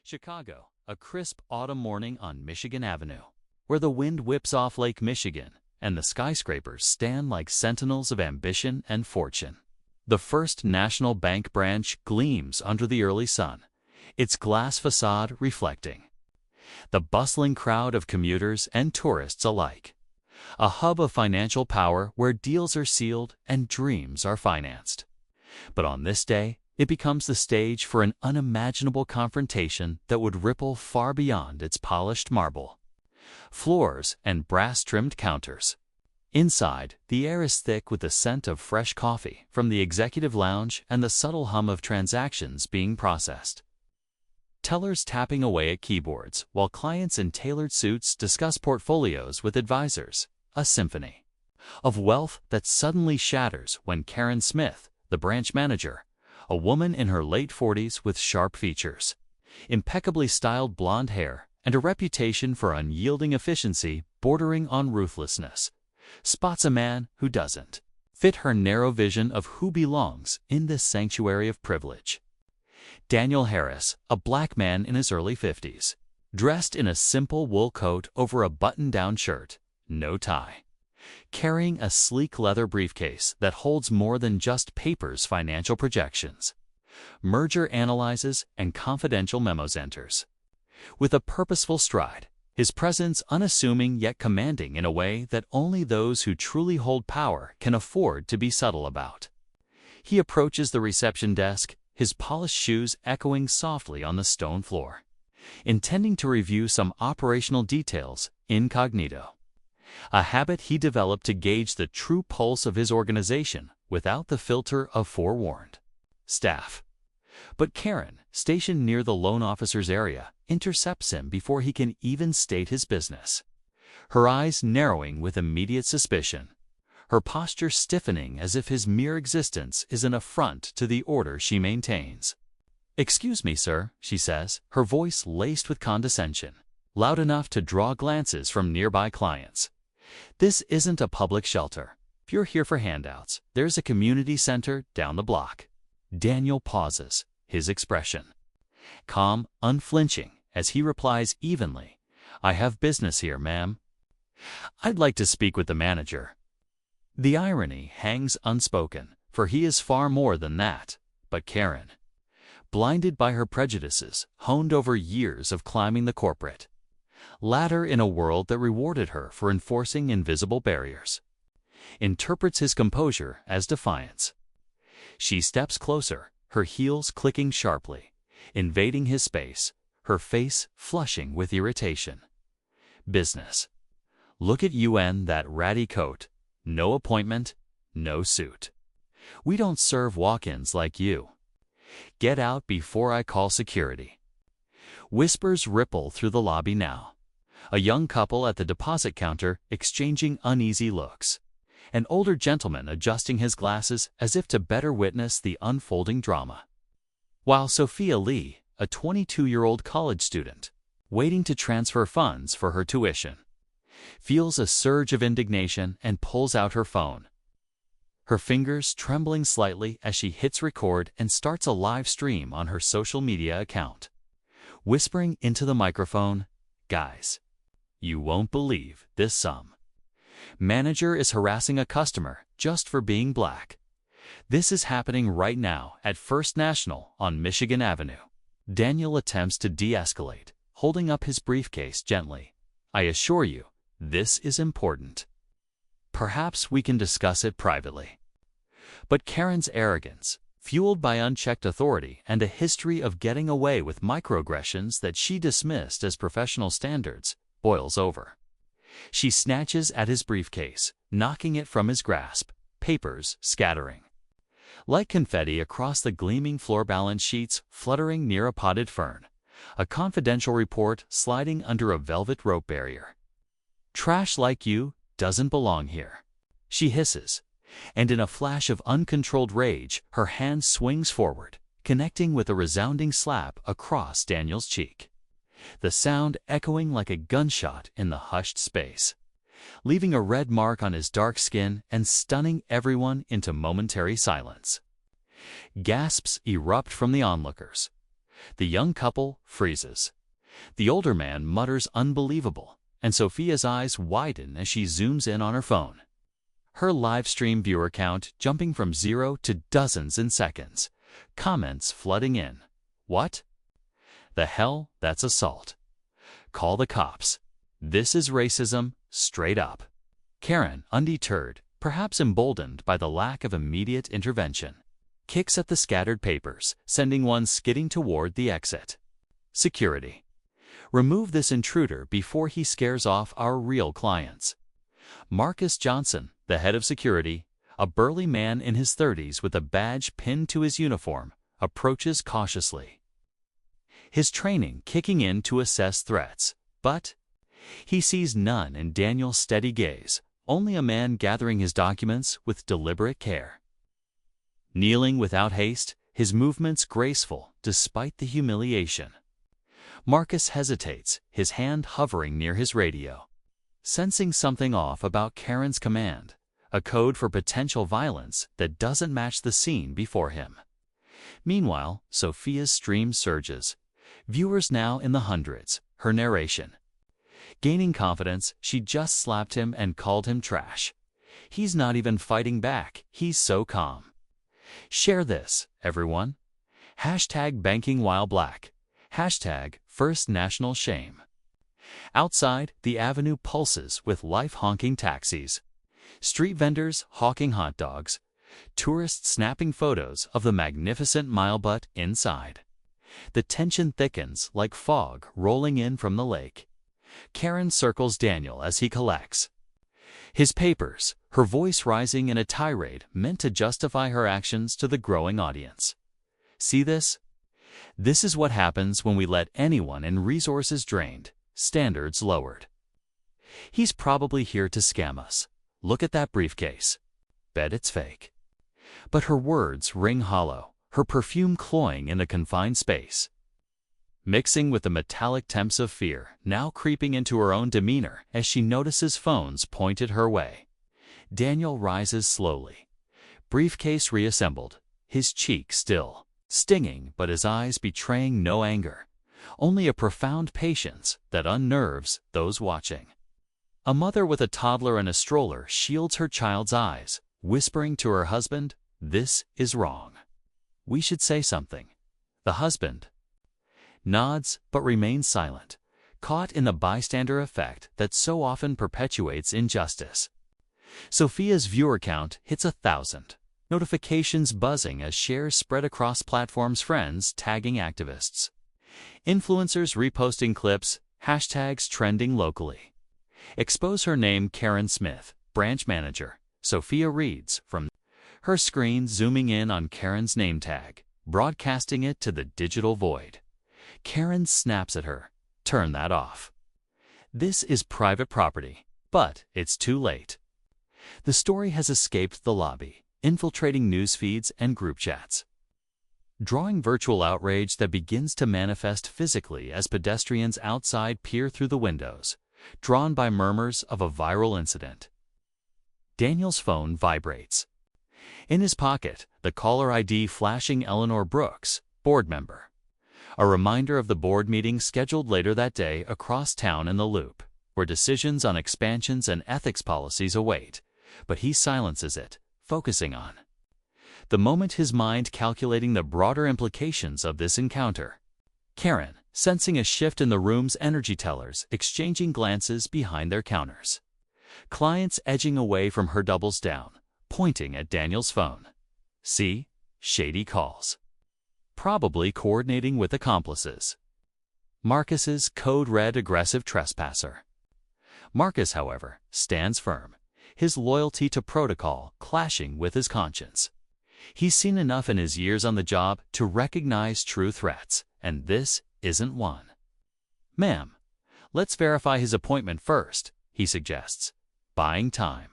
Chicago, a crisp autumn morning on Michigan Avenue, where the wind whips off Lake Michigan and the skyscrapers stand like sentinels of ambition and fortune. The First National Bank branch gleams under the early sun, its glass facade reflecting the bustling crowd of commuters and tourists alike. A hub of financial power where deals are sealed and dreams are financed. But on this day, it becomes the stage for an unimaginable confrontation that would ripple far beyond its polished marble floors and brass-trimmed counters. Inside, the air is thick with the scent of fresh coffee from the executive lounge and the subtle hum of transactions being processed. Tellers tapping away at keyboards while clients in tailored suits discuss portfolios with advisors, a symphony of wealth that suddenly shatters when Karen Smith, the branch manager, a woman in her late 40s with sharp features, impeccably styled blonde hair, and a reputation for unyielding efficiency bordering on ruthlessness, spots a man who doesn't fit her narrow vision of who belongs in this sanctuary of privilege. Daniel Harris, a black man in his early 50s, dressed in a simple wool coat over a button-down shirt, no tie, carrying a sleek leather briefcase that holds more than just papers, financial projections, merger analyses, and confidential memos enters. With a purposeful stride, his presence unassuming yet commanding in a way that only those who truly hold power can afford to be subtle about. He approaches the reception desk, his polished shoes echoing softly on the stone floor, intending to review some operational details incognito, a habit he developed to gauge the true pulse of his organization without the filter of forewarned staff. But Karen, stationed near the loan officer's area, intercepts him before he can even state his business, her eyes narrowing with immediate suspicion, her posture stiffening as if his mere existence is an affront to the order she maintains. "Excuse me, sir," she says, her voice laced with condescension, loud enough to draw glances from nearby clients. "This isn't a public shelter. If you're here for handouts, there's a community center down the block." Daniel pauses, his expression calm, unflinching, as he replies evenly, "I have business here, ma'am. I'd like to speak with the manager." The irony hangs unspoken, for he is far more than that. But Karen, blinded by her prejudices, honed over years of climbing the corporate ladder in a world that rewarded her for enforcing invisible barriers, interprets his composure as defiance. She steps closer, her heels clicking sharply, invading his space, her face flushing with irritation. "Business. Look at you in that ratty coat. No appointment, no suit. We don't serve walk-ins like you. Get out before I call security." Whispers ripple through the lobby now. A young couple at the deposit counter exchanging uneasy looks. An older gentleman adjusting his glasses as if to better witness the unfolding drama. While Sophia Lee, a 22-year-old college student, waiting to transfer funds for her tuition, feels a surge of indignation and pulls out her phone, her fingers trembling slightly as she hits record and starts a live stream on her social media account, whispering into the microphone, "Guys, you won't believe this sum. Manager is harassing a customer just for being black. This is happening right now at First National on Michigan Avenue." Daniel attempts to de-escalate, holding up his briefcase gently. "I assure you, this is important. Perhaps we can discuss it privately." But Karen's arrogance, fueled by unchecked authority and a history of getting away with microaggressions that she dismissed as professional standards, boils over. She snatches at his briefcase, knocking it from his grasp, papers scattering like confetti across the gleaming floor, balance sheets fluttering near a potted fern, a confidential report sliding under a velvet rope barrier. "Trash like you doesn't belong here," she hisses, and in a flash of uncontrolled rage, her hand swings forward, connecting with a resounding slap across Daniel's cheek, the sound echoing like a gunshot in the hushed space, leaving a red mark on his dark skin and stunning everyone into momentary silence. Gasps erupt from the onlookers. The young couple freezes. The older man mutters unbelievable, and Sophia's eyes widen as she zooms in on her phone. Her live stream viewer count jumping from 0 to dozens in seconds. Comments flooding in. What the hell? That's assault. Call the cops. This is racism, straight up. Karen, undeterred, perhaps emboldened by the lack of immediate intervention, kicks at the scattered papers, sending one skidding toward the exit. Security. Remove this intruder before he scares off our real clients. Marcus Johnson, the head of security, a burly man in his 30s with a badge pinned to his uniform, approaches cautiously. His training kicking in to assess threats, but he sees none in Daniel's steady gaze, only a man gathering his documents with deliberate care. Kneeling without haste, his movements graceful despite the humiliation. Marcus hesitates, his hand hovering near his radio. Sensing something off about Karen's command, a code for potential violence that doesn't match the scene before him. Meanwhile, Sophia's stream surges. Viewers now in the hundreds, her narration. Gaining confidence, she just slapped him and called him trash. He's not even fighting back, he's so calm. Share this, everyone. Hashtag banking while black. Hashtag first national shame. Outside, the avenue pulses with life-honking taxis. Street vendors hawking hot dogs. Tourists snapping photos of the magnificent mile butt inside. The tension thickens like fog rolling in from the lake. Karen circles Daniel as he collects his papers, her voice rising in a tirade meant to justify her actions to the growing audience. See this? This is what happens when we let anyone in resources drained, standards lowered. He's probably here to scam us. Look at that briefcase. Bet it's fake. But her words ring hollow, her perfume cloying in the confined space. Mixing with the metallic temps of fear, now creeping into her own demeanor as she notices phones pointed her way. Daniel rises slowly. Briefcase reassembled, his cheek still, stinging but his eyes betraying no anger, only a profound patience that unnerves those watching. A mother with a toddler and a stroller shields her child's eyes, whispering to her husband, "This is wrong. We should say something." The husband nods but remains silent, caught in the bystander effect that so often perpetuates injustice. Sophia's viewer count hits 1,000. Notifications buzzing as shares spread across platforms, friends tagging activists. Influencers reposting clips, hashtags trending locally. Expose her name Karen Smith, branch manager. Sophia reads from her screen, zooming in on Karen's name tag, broadcasting it to the digital void. Karen snaps at her. Turn that off. This is private property, but it's too late. The story has escaped the lobby, infiltrating news feeds and group chats. Drawing virtual outrage that begins to manifest physically as pedestrians outside peer through the windows, drawn by murmurs of a viral incident. Daniel's phone vibrates. In his pocket, the caller ID flashing Eleanor Brooks, board member. A reminder of the board meeting scheduled later that day across town in the Loop, where decisions on expansions and ethics policies await, but he silences it, focusing on the moment, his mind calculating the broader implications of this encounter. Karen, sensing a shift in the room's energy tellers, exchanging glances behind their counters. Clients edging away from her doubles down, pointing at Daniel's phone. See? Shady calls. Probably coordinating with accomplices. Marcus's code-red aggressive trespasser. Marcus, however, stands firm, his loyalty to protocol clashing with his conscience. He's seen enough in his years on the job to recognize true threats, and this isn't one. "Ma'am, let's verify his appointment first," he suggests, buying time.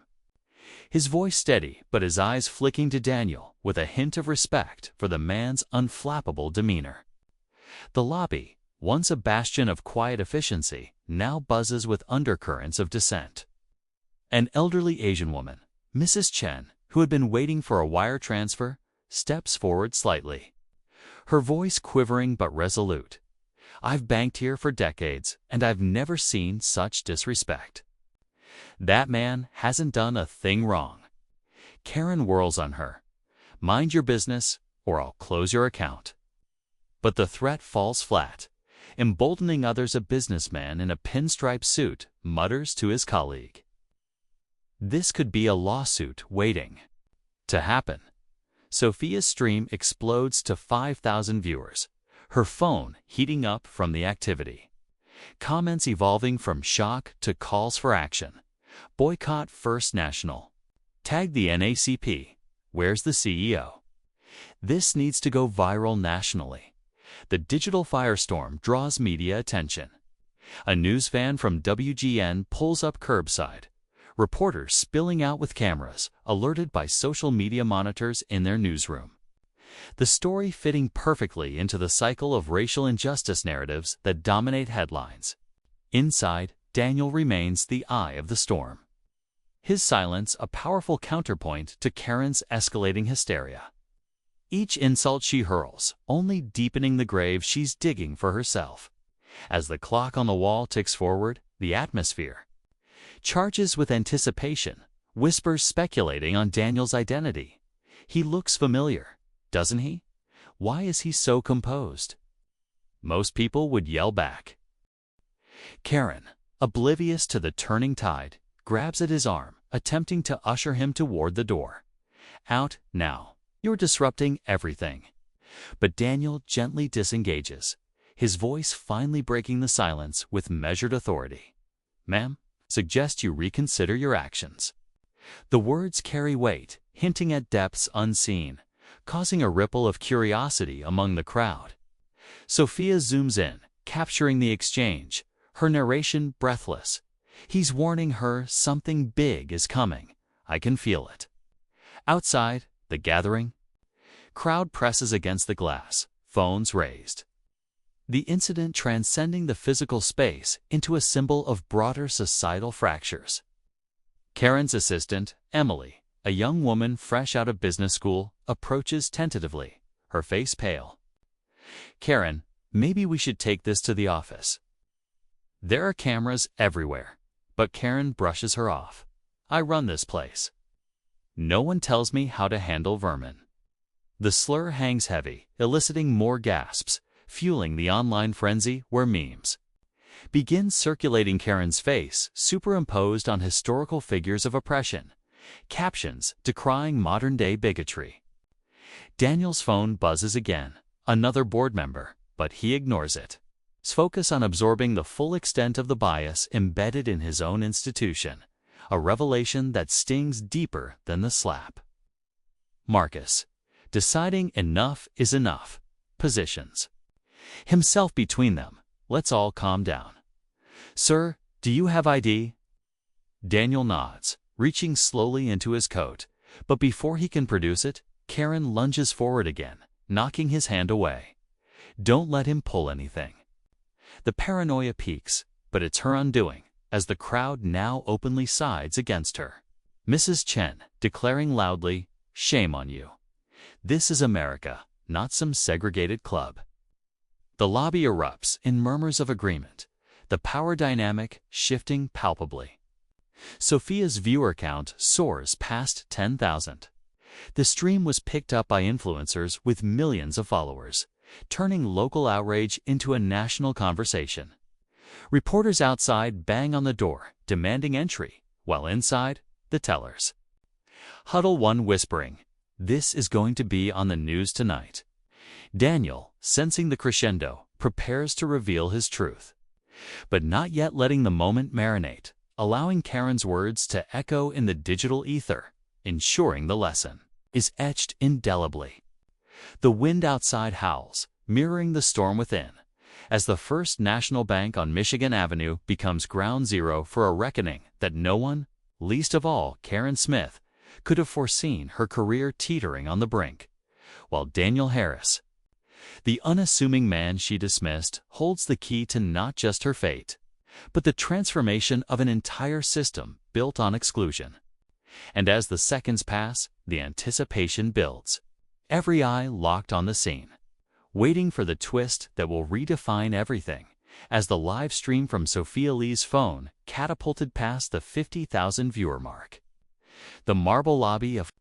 His voice steady, but his eyes flicking to Daniel with a hint of respect for the man's unflappable demeanor. The lobby, once a bastion of quiet efficiency, now buzzes with undercurrents of dissent. An elderly Asian woman, Mrs. Chen, who had been waiting for a wire transfer, steps forward slightly. her voice quivering but resolute. "I've banked here for decades, and I've never seen such disrespect. That man hasn't done a thing wrong." Karen whirls on her. "Mind your business, or I'll close your account." But the threat falls flat. Emboldening others, a businessman in a pinstripe suit mutters to his colleague. This could be a lawsuit waiting to happen. Sophia's stream explodes to 5,000 viewers, her phone heating up from the activity. Comments evolving from shock to calls for action. Boycott First National. Tag the NACP. Where's the CEO? This needs to go viral nationally. The digital firestorm draws media attention. A news van from WGN pulls up curbside. Reporters spilling out with cameras, alerted by social media monitors in their newsroom. The story fitting perfectly into the cycle of racial injustice narratives that dominate headlines. Inside, Daniel remains the eye of the storm. His silence a powerful counterpoint to Karen's escalating hysteria. Each insult she hurls, only deepening the grave she's digging for herself. As the clock on the wall ticks forward, the atmosphere charges with anticipation, whispers speculating on Daniel's identity. He looks familiar, doesn't he? Why is he so composed? Most people would yell back. Karen, oblivious to the turning tide, grabs at his arm, attempting to usher him toward the door. "Out, now. You're disrupting everything." But Daniel gently disengages, his voice finally breaking the silence with measured authority. "Ma'am, suggest you reconsider your actions." The words carry weight, hinting at depths unseen, causing a ripple of curiosity among the crowd. Sophia zooms in, capturing the exchange, her narration breathless. He's warning her something big is coming. I can feel it. Outside, the gathering crowd presses against the glass, phones raised. The incident transcending the physical space into a symbol of broader societal fractures. Karen's assistant, Emily, a young woman fresh out of business school, approaches tentatively, her face pale. "Karen, maybe we should take this to the office." There are cameras everywhere, but Karen brushes her off. "I run this place. No one tells me how to handle vermin." The slur hangs heavy, eliciting more gasps, fueling the online frenzy where memes begin circulating. Karen's face superimposed on historical figures of oppression, captions decrying modern-day bigotry. Daniel's phone buzzes again, another board member, but he ignores it. His focus on absorbing the full extent of the bias embedded in his own institution, a revelation that stings deeper than the slap. Marcus, deciding enough is enough, positions himself between them. "Let's all calm down. Sir, do you have ID?" Daniel nods, reaching slowly into his coat, but before he can produce it, Karen lunges forward again, knocking his hand away. Don't let him pull anything. The paranoia peaks, but it's her undoing, as the crowd now openly sides against her. Mrs. Chen, declaring loudly, "Shame on you. This is America, not some segregated club." The lobby erupts in murmurs of agreement, the power dynamic shifting palpably. Sophia's viewer count soars past 10,000. The stream was picked up by influencers with millions of followers, turning local outrage into a national conversation. Reporters outside bang on the door, demanding entry, while inside, the tellers huddle, one whispering, "This is going to be on the news tonight." Daniel, sensing the crescendo, prepares to reveal his truth, but not yet letting the moment marinate, allowing Karen's words to echo in the digital ether, ensuring the lesson is etched indelibly. The wind outside howls, mirroring the storm within, as the First National Bank on Michigan Avenue becomes ground zero for a reckoning that no one, least of all Karen Smith, could have foreseen, her career teetering on the brink, while Daniel Harris, the unassuming man she dismissed, holds the key to not just her fate, but the transformation of an entire system built on exclusion. And as the seconds pass, the anticipation builds, every eye locked on the scene. waiting for the twist that will redefine everything, as the live stream from Sophia Lee's phone catapulted past the 50,000 viewer mark. The marble lobby of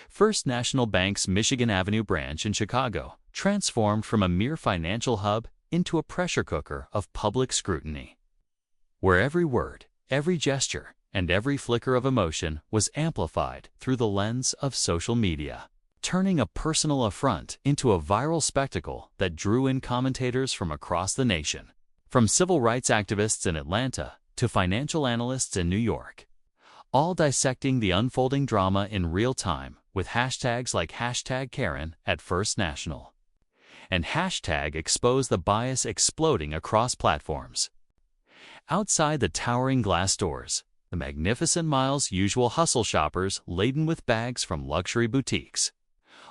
First National Bank's Michigan Avenue branch in Chicago transformed from a mere financial hub into a pressure cooker of public scrutiny, where every word, every gesture, and every flicker of emotion was amplified through the lens of social media, turning a personal affront into a viral spectacle that drew in commentators from across the nation, from civil rights activists in Atlanta to financial analysts in New York, all dissecting the unfolding drama in real time with hashtags like #Karen at First National and #expose the bias exploding across platforms. Outside the towering glass doors, the magnificent mile's usual hustle shoppers laden with bags from luxury boutiques,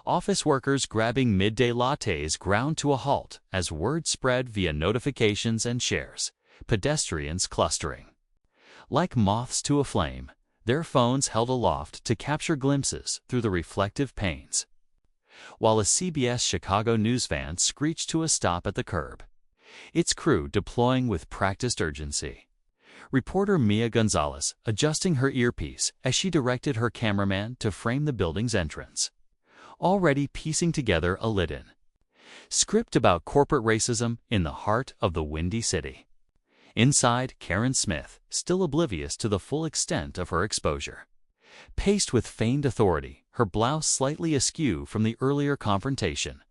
office workers grabbing midday lattes ground to a halt as word spread via notifications and shares, pedestrians clustering. Like moths to a flame, their phones held aloft to capture glimpses through the reflective panes, while a CBS Chicago news van screeched to a stop at the curb, its crew deploying with practiced urgency. Reporter Mia Gonzalez adjusting her earpiece as she directed her cameraman to frame the building's entrance, already piecing together a lit-in script about corporate racism in the heart of the Windy City. Inside, Karen Smith, still oblivious to the full extent of her exposure, paced with feigned authority, her blouse slightly askew from the earlier confrontation,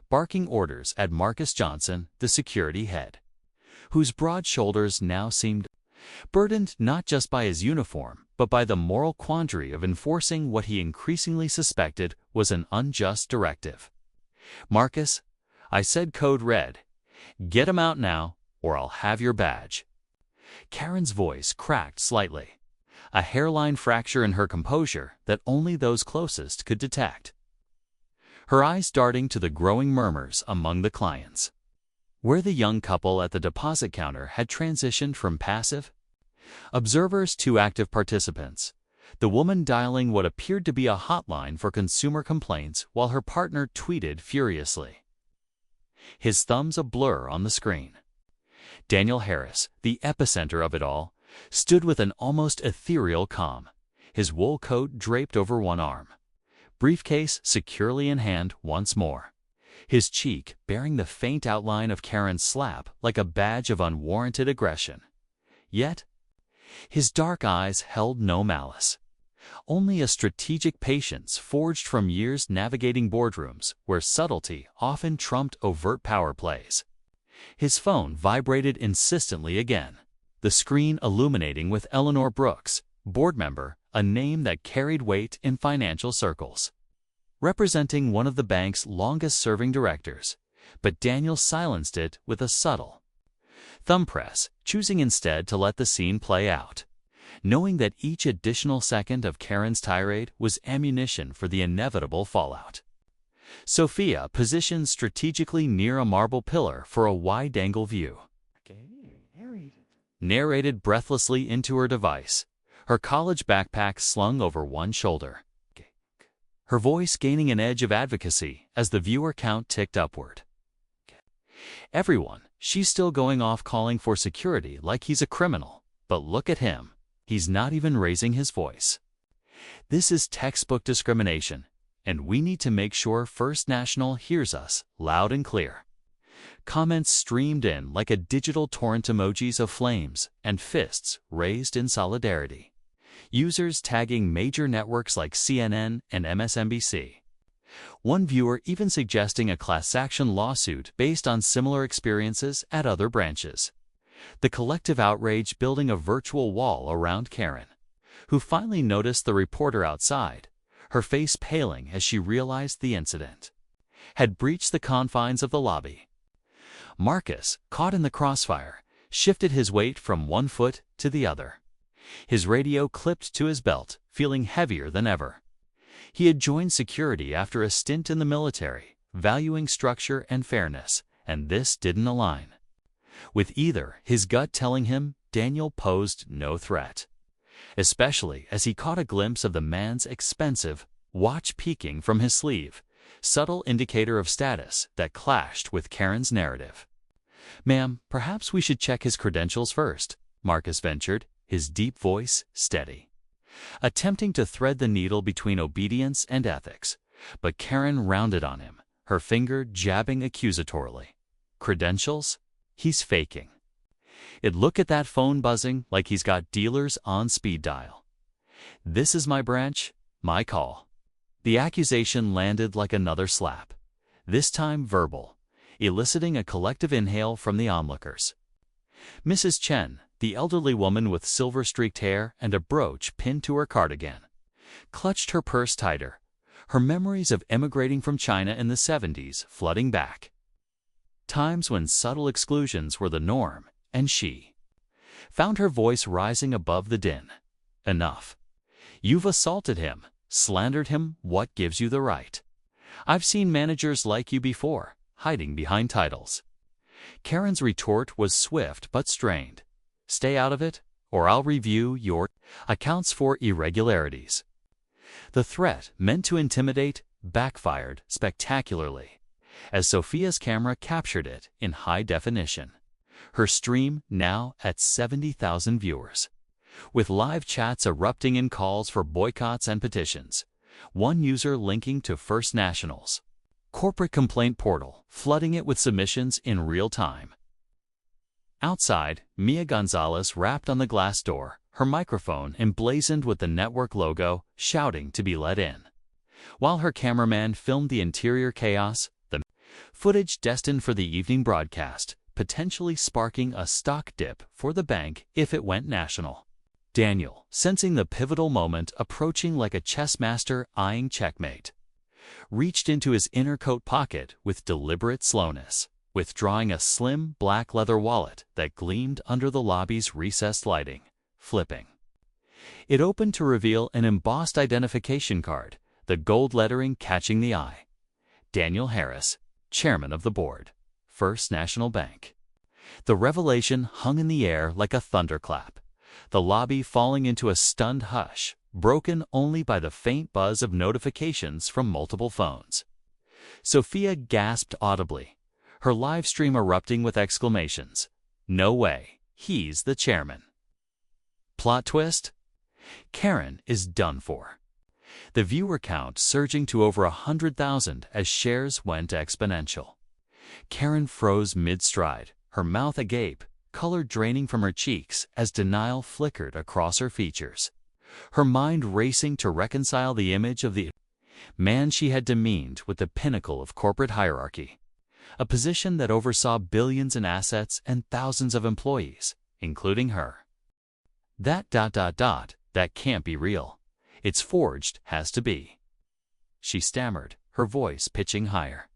barking orders at Marcus Johnson, the security head, whose broad shoulders now seemed burdened not just by his uniform, but by the moral quandary of enforcing what he increasingly suspected was an unjust directive. "Marcus, I said code red. Get him out now, or I'll have your badge." Karen's voice cracked slightly, a hairline fracture in her composure that only those closest could detect, her eyes darting to the growing murmurs among the clients, where the young couple at the deposit counter had transitioned from passive observers to active participants, the woman dialing what appeared to be a hotline for consumer complaints while her partner tweeted furiously, his thumbs a blur on the screen. Daniel Harris, the epicenter of it all, stood with an almost ethereal calm, his wool coat draped over one arm, briefcase securely in hand once more, his cheek bearing the faint outline of Karen's slap like a badge of unwarranted aggression. Yet, his dark eyes held no malice, only a strategic patience forged from years navigating boardrooms where subtlety often trumped overt power plays. His phone vibrated insistently again, the screen illuminating with Eleanor Brooks, board member, a name that carried weight in financial circles, representing one of the bank's longest-serving directors, but Daniel silenced it with a subtle thumb press, choosing instead to let the scene play out, knowing that each additional second of Karen's tirade was ammunition for the inevitable fallout. Sophia positioned strategically near a marble pillar for a wide-angle view, narrated breathlessly into her device, her college backpack slung over one shoulder, her voice gaining an edge of advocacy as the viewer count ticked upward. "Everyone, she's still going off calling for security like he's a criminal, but look at him, he's not even raising his voice. This is textbook discrimination, and we need to make sure First National hears us loud and clear." Comments streamed in like a digital torrent, emojis of flames and fists raised in solidarity, users tagging major networks like CNN and MSNBC. One viewer even suggesting a class action lawsuit based on similar experiences at other branches. The collective outrage building a virtual wall around Karen, who finally noticed the reporter outside, her face paling as she realized the incident had breached the confines of the lobby. Marcus, caught in the crossfire, shifted his weight from one foot to the other, his radio clipped to his belt, feeling heavier than ever. He had joined security after a stint in the military, valuing structure and fairness, and this didn't align with either. His gut telling him Daniel posed no threat, especially as he caught a glimpse of the man's expensive watch peeking from his sleeve, subtle indicator of status that clashed with Karen's narrative. "Ma'am, perhaps we should check his credentials first," Marcus ventured, his deep voice steady, attempting to thread the needle between obedience and ethics. But Karen rounded on him, her finger jabbing accusatorily. "Credentials? He's faking. It look at that phone buzzing like he's got dealers on speed dial. This is my branch, my call." The accusation landed like another slap, this time verbal, eliciting a collective inhale from the onlookers. Mrs. Chen, the elderly woman with silver-streaked hair and a brooch pinned to her cardigan, clutched her purse tighter, her memories of emigrating from China in the 70s flooding back. Times when subtle exclusions were the norm, and she found her voice rising above the din. "Enough. You've assaulted him, slandered him. What gives you the right? I've seen managers like you before, hiding behind titles." Karen's retort was swift but strained. "Stay out of it, or I'll review your accounts for irregularities." The threat, meant to intimidate, backfired spectacularly, as Sophia's camera captured it in high definition. Her stream now at 70,000 viewers, with live chats erupting in calls for boycotts and petitions, one user linking to First National's corporate complaint portal, flooding it with submissions in real time. Outside, Mia Gonzalez rapped on the glass door, her microphone emblazoned with the network logo, shouting to be let in. While her cameraman filmed the interior chaos, the footage destined for the evening broadcast, potentially sparking a stock dip for the bank if it went national. Daniel, sensing the pivotal moment approaching like a chess master eyeing checkmate, reached into his inner coat pocket with deliberate slowness, withdrawing a slim black leather wallet that gleamed under the lobby's recessed lighting, flipping it open to reveal an embossed identification card, the gold lettering catching the eye. Daniel Harris, chairman of the board, First National Bank. The revelation hung in the air like a thunderclap, the lobby falling into a stunned hush, broken only by the faint buzz of notifications from multiple phones. Sophia gasped audibly, her live stream erupting with exclamations. "No way, he's the chairman." Plot twist? Karen is done for. The viewer count surging to over 100,000 as shares went exponential. Karen froze mid-stride, her mouth agape, color draining from her cheeks as denial flickered across her features, her mind racing to reconcile the image of the man she had demeaned with the pinnacle of corporate hierarchy, a position that oversaw billions in assets and thousands of employees, including her. That can't be real. It's forged, has to be," she stammered, her voice pitching higher.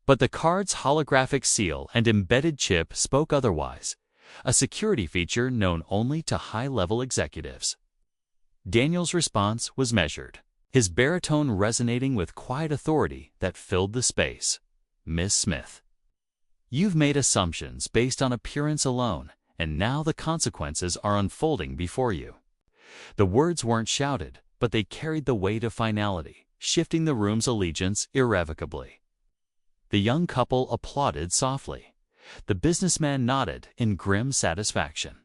But the card's holographic seal and embedded chip spoke otherwise, a security feature known only to high-level executives. Daniel's response was measured, his baritone resonating with quiet authority that filled the space. "Miss Smith, you've made assumptions based on appearance alone, and now the consequences are unfolding before you." The words weren't shouted, but they carried the weight of finality, shifting the room's allegiance irrevocably. The young couple applauded softly. The businessman nodded in grim satisfaction.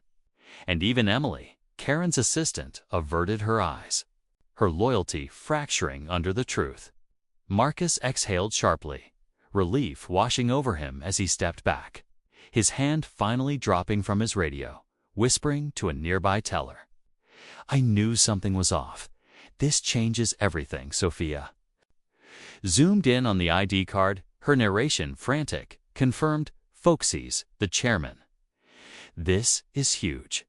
And even Emily, Karen's assistant, averted her eyes, her loyalty fracturing under the truth. Marcus exhaled sharply, relief washing over him as he stepped back, his hand finally dropping from his radio, whispering to a nearby teller. "I knew something was off. This changes everything, Sophia." Zoomed in on the ID card, her narration frantic, confirmed, "Folksies, the chairman. This is huge.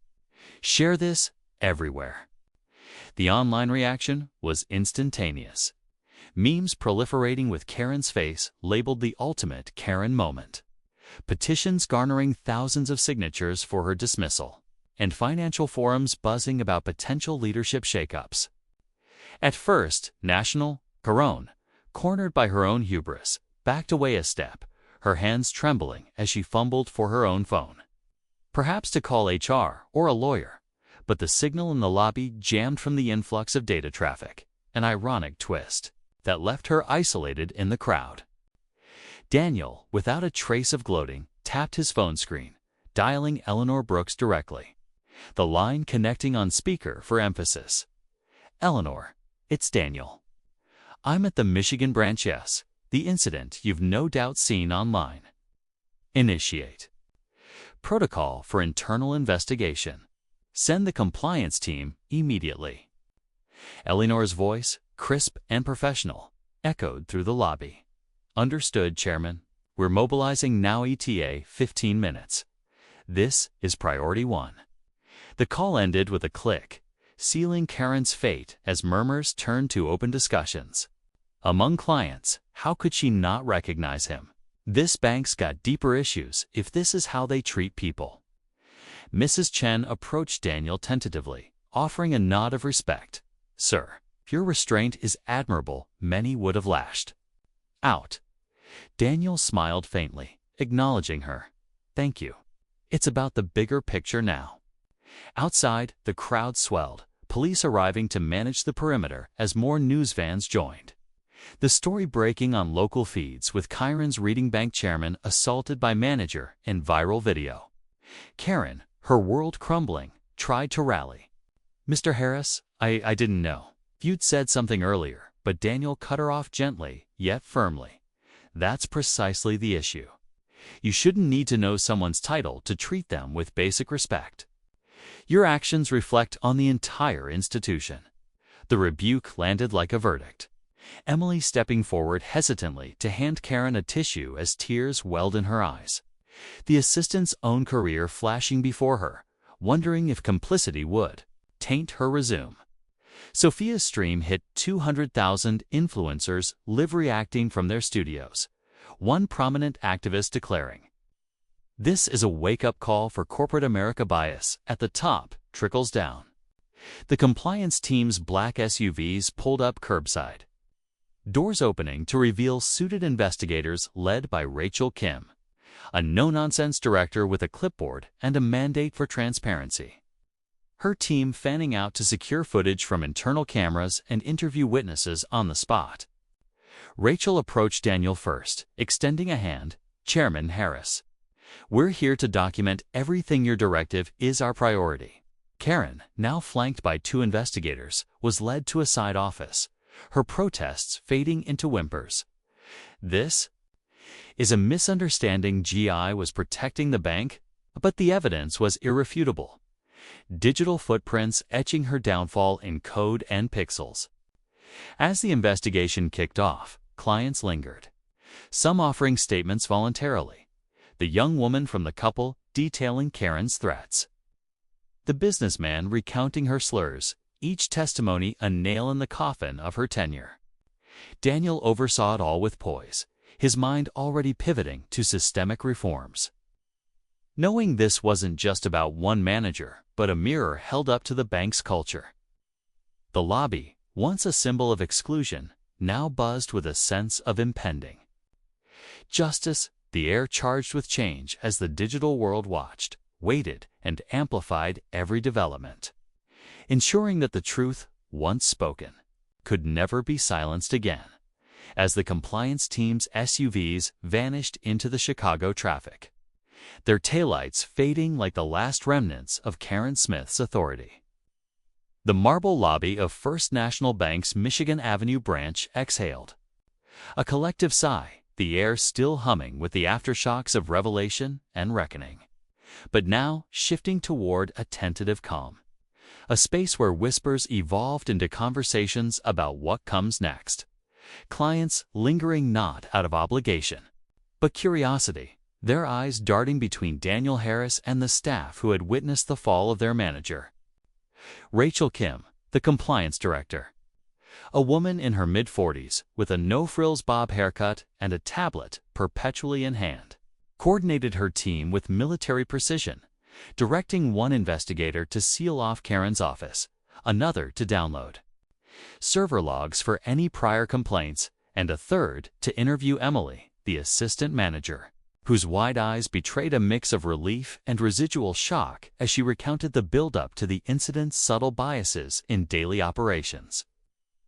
Share this everywhere." The online reaction was instantaneous. Memes proliferating with Karen's face labeled the ultimate Karen moment. Petitions garnering thousands of signatures for her dismissal, and financial forums buzzing about potential leadership shakeups. At first, National, Caron, cornered by her own hubris, backed away a step, her hands trembling as she fumbled for her own phone. Perhaps to call HR or a lawyer, but the signal in the lobby jammed from the influx of data traffic, an ironic twist. that left her isolated in the crowd. Daniel, without a trace of gloating, tapped his phone screen, dialing Eleanor Brooks directly, the line connecting on speaker for emphasis. "Eleanor, it's Daniel. I'm at the Michigan branch. Yes, the incident you've no doubt seen online. Initiate. Protocol for internal investigation. Send the compliance team immediately." Eleanor's voice, crisp and professional, echoed through the lobby. "Understood, Chairman. We're mobilizing now. ETA 15 minutes. This is priority 1. The call ended with a click, sealing Karen's fate as murmurs turned to open discussions. Among clients, how could she not recognize him? This bank's got deeper issues if this is how they treat people. Mrs. Chen approached Daniel tentatively, offering a nod of respect. "Sir, your restraint is admirable. Many would have lashed." "Out." Daniel smiled faintly, acknowledging her. "Thank you. It's about the bigger picture now." Outside, the crowd swelled, police arriving to manage the perimeter as more news vans joined. The story breaking on local feeds with Karen's Reading Bank chairman assaulted by manager in viral video. Karen, her world crumbling, tried to rally. "Mr. Harris, I didn't know. You'd said something earlier," but Daniel cut her off gently, yet firmly. "That's precisely the issue. You shouldn't need to know someone's title to treat them with basic respect. Your actions reflect on the entire institution." The rebuke landed like a verdict, Emily stepping forward hesitantly to hand Karen a tissue as tears welled in her eyes. The assistant's own career flashing before her, wondering if complicity would taint her resume. Sophia's stream hit 200,000 influencers live reacting from their studios, one prominent activist declaring, "This is a wake-up call for corporate America. Bias at the top trickles down." The compliance team's black SUVs pulled up curbside, doors opening to reveal suited investigators led by Rachel Kim, a no-nonsense director with a clipboard and a mandate for transparency. Her team fanning out to secure footage from internal cameras and interview witnesses on the spot. Rachel approached Daniel first, extending a hand. "Chairman Harris, we're here to document everything. Your directive is our priority." Karen, now flanked by 2 investigators, was led to a side office, her protests fading into whimpers. "This is a misunderstanding. GI was protecting the bank, but the evidence was irrefutable. Digital footprints etching her downfall in code and pixels." As the investigation kicked off, clients lingered, some offering statements voluntarily, the young woman from the couple detailing Karen's threats, the businessman recounting her slurs, each testimony a nail in the coffin of her tenure. Daniel oversaw it all with poise, his mind already pivoting to systemic reforms. Knowing this wasn't just about one manager, but a mirror held up to the bank's culture. The lobby, once a symbol of exclusion, now buzzed with a sense of impending justice, the air charged with change as the digital world watched, waited, and amplified every development, ensuring that the truth, once spoken, could never be silenced again. As the compliance team's SUVs vanished into the Chicago traffic, their taillights fading like the last remnants of Karen Smith's authority. The marble lobby of First National Bank's Michigan Avenue branch exhaled. A collective sigh, the air still humming with the aftershocks of revelation and reckoning, but now shifting toward a tentative calm, a space where whispers evolved into conversations about what comes next. Clients lingering not out of obligation, but curiosity, their eyes darting between Daniel Harris and the staff who had witnessed the fall of their manager. Rachel Kim, the compliance director, a woman in her mid-40s with a no-frills bob haircut and a tablet perpetually in hand, coordinated her team with military precision, directing one investigator to seal off Karen's office, another to download server logs for any prior complaints, and a third to interview Emily, the assistant manager, whose wide eyes betrayed a mix of relief and residual shock as she recounted the build-up to the incident's subtle biases in daily operations.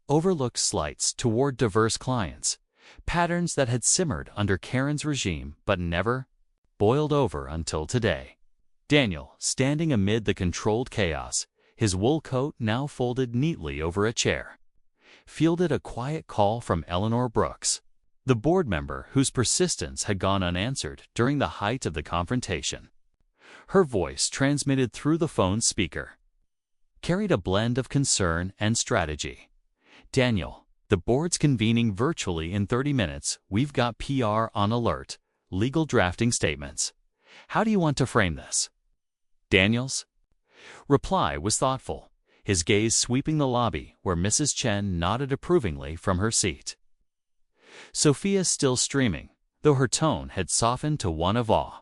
overlooked slights toward diverse clients, patterns that had simmered under Karen's regime but never boiled over until today. Daniel, standing amid the controlled chaos, his wool coat now folded neatly over a chair, fielded a quiet call from Eleanor Brooks, the board member whose persistence had gone unanswered during the height of the confrontation. Her voice, transmitted through the phone's speaker, carried a blend of concern and strategy. "Daniel, the board's convening virtually in 30 minutes. We've got PR on alert, legal drafting statements. How do you want to frame this?" Daniel's reply was thoughtful, his gaze sweeping the lobby where Mrs. Chen nodded approvingly from her seat. Sophia still streaming, though her tone had softened to one of awe.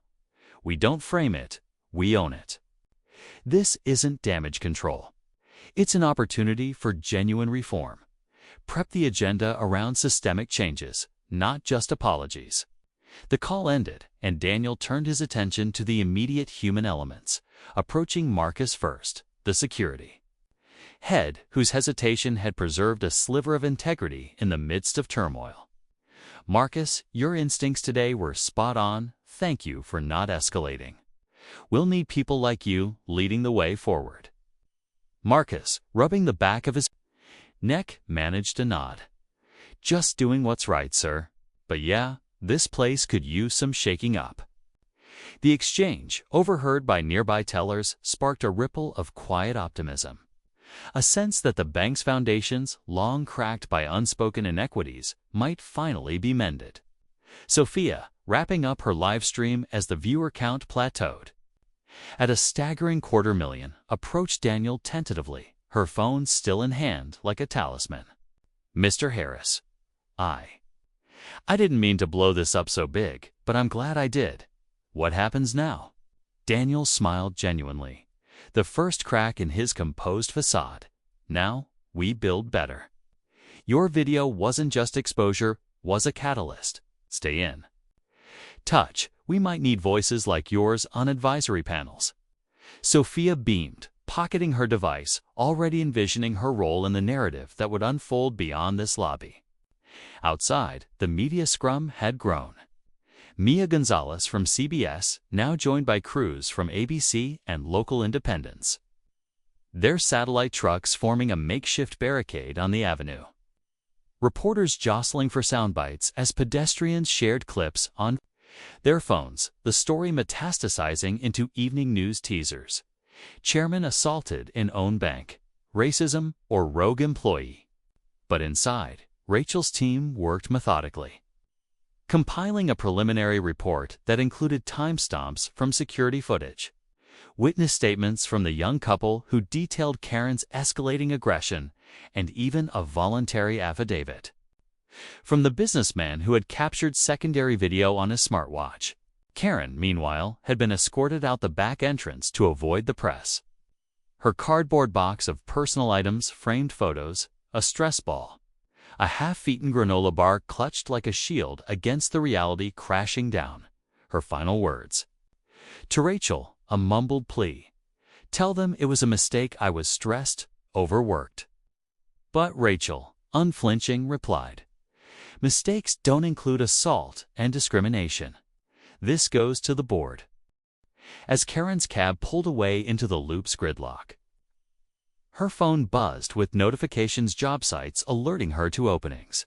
"We don't frame it, we own it. This isn't damage control. It's an opportunity for genuine reform. Prep the agenda around systemic changes, not just apologies." The call ended, and Daniel turned his attention to the immediate human elements, approaching Marcus first, the security head, whose hesitation had preserved a sliver of integrity in the midst of turmoil. "Marcus, your instincts today were spot on. Thank you for not escalating. We'll need people like you leading the way forward." Marcus, rubbing the back of his neck, managed a nod. "Just doing what's right, sir. But yeah, this place could use some shaking up." The exchange, overheard by nearby tellers, sparked a ripple of quiet optimism, a sense that the bank's foundations, long cracked by unspoken inequities, might finally be mended. Sophia, wrapping up her live stream as the viewer count plateaued at a staggering 250,000, approached Daniel tentatively, her phone still in hand like a talisman. "Mr. Harris, I didn't mean to blow this up so big, but I'm glad I did. What happens now?" Daniel smiled genuinely, the first crack in his composed facade. "Now, we build better. Your video wasn't just exposure, was a catalyst. Stay in touch. We might need voices like yours on advisory panels." Sophia beamed, pocketing her device, already envisioning her role in the narrative that would unfold beyond this lobby. Outside, the media scrum had grown. Mia Gonzalez from CBS, now joined by crews from ABC and local independents, their satellite trucks forming a makeshift barricade on the avenue. Reporters jostling for sound bites as pedestrians shared clips on their phones, the story metastasizing into evening news teasers. Chairman assaulted in own bank, racism or rogue employee. But inside, Rachel's team worked methodically, compiling a preliminary report that included timestamps from security footage, witness statements from the young couple who detailed Karen's escalating aggression, and even a voluntary affidavit from the businessman who had captured secondary video on his smartwatch. Karen, meanwhile, had been escorted out the back entrance to avoid the press. Her cardboard box of personal items, framed photos, a stress ball, a half-eaten granola bar clutched like a shield against the reality crashing down. Her final words to Rachel, a mumbled plea. "Tell them it was a mistake. I was stressed, overworked." But Rachel, unflinching, replied, "Mistakes don't include assault and discrimination. This goes to the board." As Karen's cab pulled away into the loop's gridlock, her phone buzzed with notifications, job sites alerting her to openings.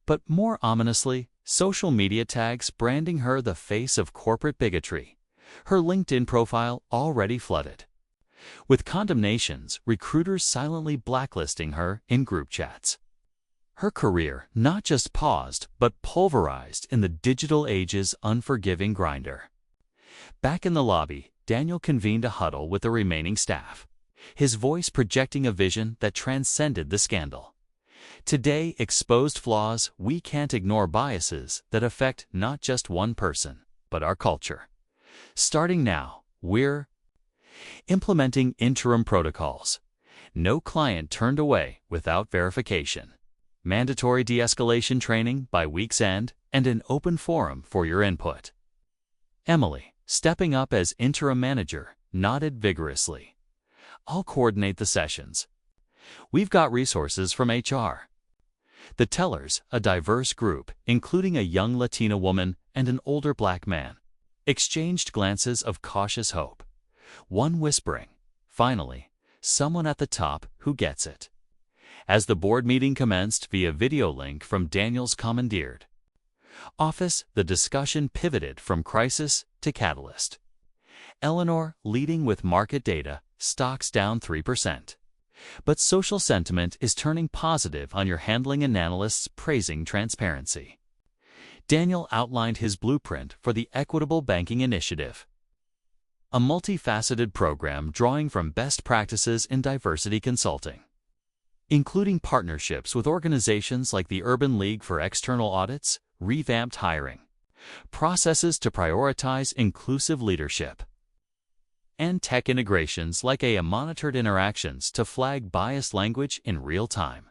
But more ominously, social media tags branding her the face of corporate bigotry, her LinkedIn profile already flooded with condemnations, recruiters silently blacklisting her in group chats. Her career not just paused, but pulverized in the digital age's unforgiving grinder. Back in the lobby, Daniel convened a huddle with the remaining staff, his voice projecting a vision that transcended the scandal. "Today, exposed flaws. We can't ignore biases that affect not just one person, but our culture. Starting now, we're implementing interim protocols. No client turned away without verification. Mandatory de-escalation training by week's end, and an open forum for your input." Emily, stepping up as interim manager, nodded vigorously. "I'll coordinate the sessions." We've got resources from HR. The tellers, a diverse group, including a young Latina woman and an older black man, exchanged glances of cautious hope. One whispering, "Finally, someone at the top who gets it." As the board meeting commenced via video link from Daniel's commandeered office, the discussion pivoted from crisis to catalyst. Eleanor, leading with market data, stocks down 3%. But social sentiment is turning positive on your handling, and analysts praising transparency. Daniel outlined his blueprint for the Equitable Banking Initiative, a multifaceted program drawing from best practices in diversity consulting, including partnerships with organizations like the Urban League for External Audits, revamped hiring processes to prioritize inclusive leadership, and tech integrations like AI monitored interactions to flag biased language in real time.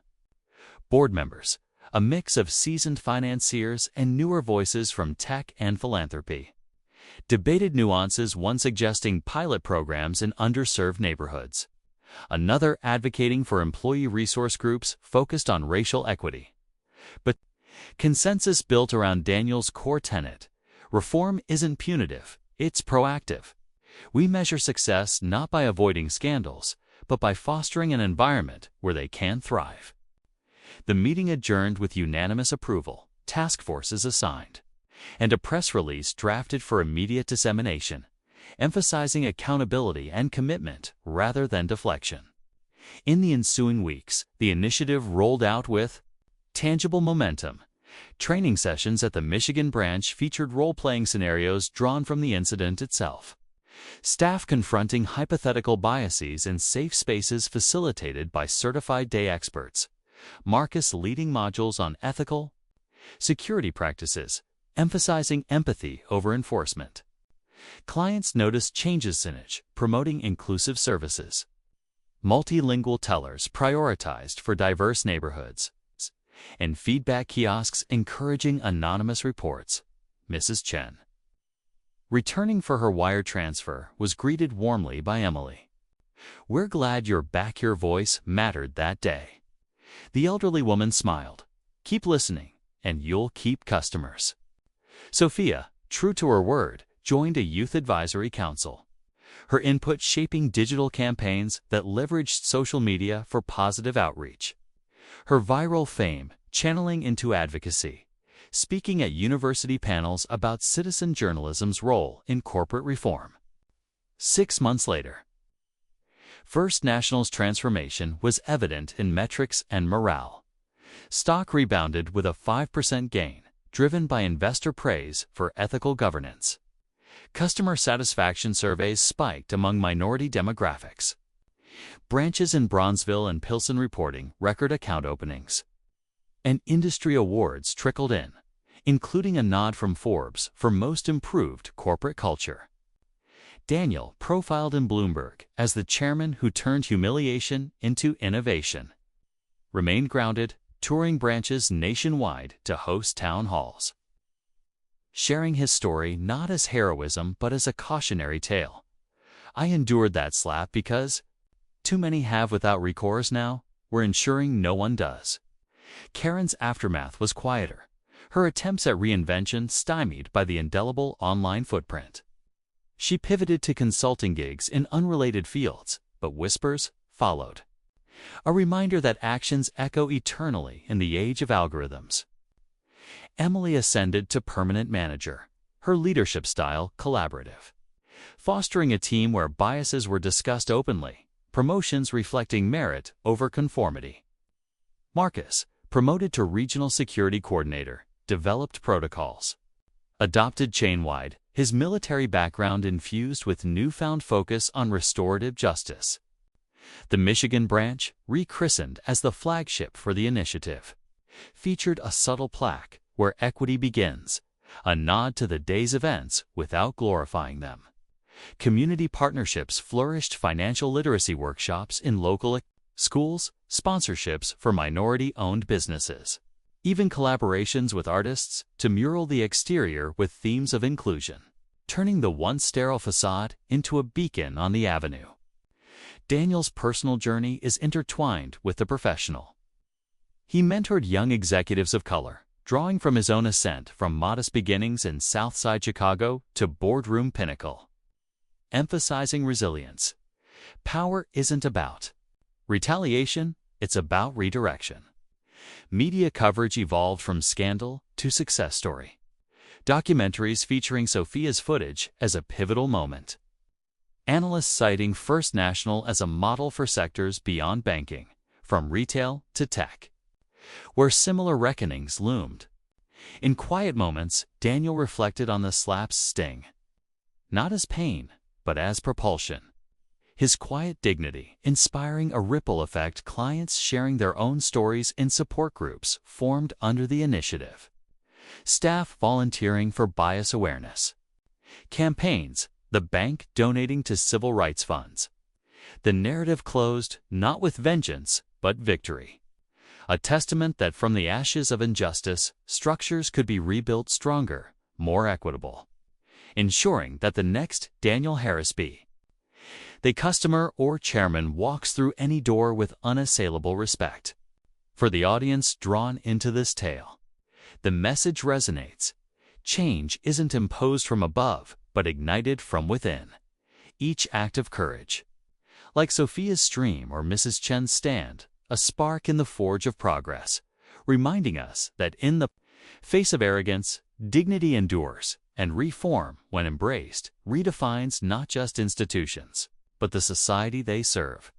Board members, a mix of seasoned financiers and newer voices from tech and philanthropy, debated nuances, one suggesting pilot programs in underserved neighborhoods, another advocating for employee resource groups focused on racial equity. But consensus built around Daniel's core tenet: reform isn't punitive, it's proactive. We measure success not by avoiding scandals, but by fostering an environment where they can thrive. The meeting adjourned with unanimous approval, task forces assigned, and a press release drafted for immediate dissemination, emphasizing accountability and commitment rather than deflection. In the ensuing weeks, the initiative rolled out with tangible momentum. Training sessions at the Michigan branch featured role-playing scenarios drawn from the incident itself. Staff confronting hypothetical biases in safe spaces facilitated by certified day experts. Marcus leading modules on ethical security practices, emphasizing empathy over enforcement. Clients noticed changes signage, promoting inclusive services. Multilingual tellers prioritized for diverse neighborhoods, and feedback kiosks encouraging anonymous reports. Mrs. Chen, returning for her wire transfer, was greeted warmly by Emily. "We're glad you're back. Your voice mattered that day." The elderly woman smiled. "Keep listening, and you'll keep customers." Sophia, true to her word, joined a youth advisory council, her input shaping digital campaigns that leveraged social media for positive outreach. Her viral fame channeling into advocacy, speaking at university panels about citizen journalism's role in corporate reform. 6 months later, First National's transformation was evident in metrics and morale. Stock rebounded with a 5% gain, driven by investor praise for ethical governance. Customer satisfaction surveys spiked among minority demographics. Branches in Bronzeville and Pilsen reporting record account openings. And industry awards trickled in, including a nod from Forbes for Most Improved Corporate Culture. Daniel, profiled in Bloomberg as the chairman who turned humiliation into innovation, remained grounded, touring branches nationwide to host town halls, sharing his story not as heroism but as a cautionary tale. "I endured that slap because too many have without recourse. Now we're ensuring no one does." Karen's aftermath was quieter, her attempts at reinvention stymied by the indelible online footprint. She pivoted to consulting gigs in unrelated fields, but whispers followed. A reminder that actions echo eternally in the age of algorithms. Emily ascended to permanent manager, her leadership style collaborative, fostering a team where biases were discussed openly, promotions reflecting merit over conformity. Marcus, promoted to regional security coordinator, developed protocols, adopted chain-wide, his military background infused with newfound focus on restorative justice. The Michigan branch, rechristened as the flagship for the initiative, featured a subtle plaque, "Where Equity Begins," a nod to the day's events without glorifying them. Community partnerships flourished, financial literacy workshops in local schools, sponsorships for minority-owned businesses, even collaborations with artists to mural the exterior with themes of inclusion, turning the once sterile facade into a beacon on the avenue. Daniel's personal journey is intertwined with the professional. He mentored young executives of color, drawing from his own ascent from modest beginnings in Southside Chicago to boardroom pinnacle. Emphasizing resilience. Power isn't about retaliation, it's about redirection. Media coverage evolved from scandal to success story. Documentaries featuring Sophia's footage as a pivotal moment. Analysts citing First National as a model for sectors beyond banking, from retail to tech, where similar reckonings loomed. In quiet moments, Daniel reflected on the slap's sting, not as pain, but as propulsion. His quiet dignity inspiring a ripple effect, clients sharing their own stories in support groups formed under the initiative. Staff volunteering for bias awareness. Campaigns, the bank donating to civil rights funds. The narrative closed not with vengeance, but victory. A testament that from the ashes of injustice, structures could be rebuilt stronger, more equitable, ensuring that the next Daniel Harris be the customer or chairman walks through any door with unassailable respect. For the audience drawn into this tale, the message resonates. Change isn't imposed from above, but ignited from within. Each act of courage, like Sophia's stream or Mrs. Chen's stand, a spark in the forge of progress, reminding us that in the face of arrogance, dignity endures, and reform, when embraced, redefines not just institutions, but the society they serve.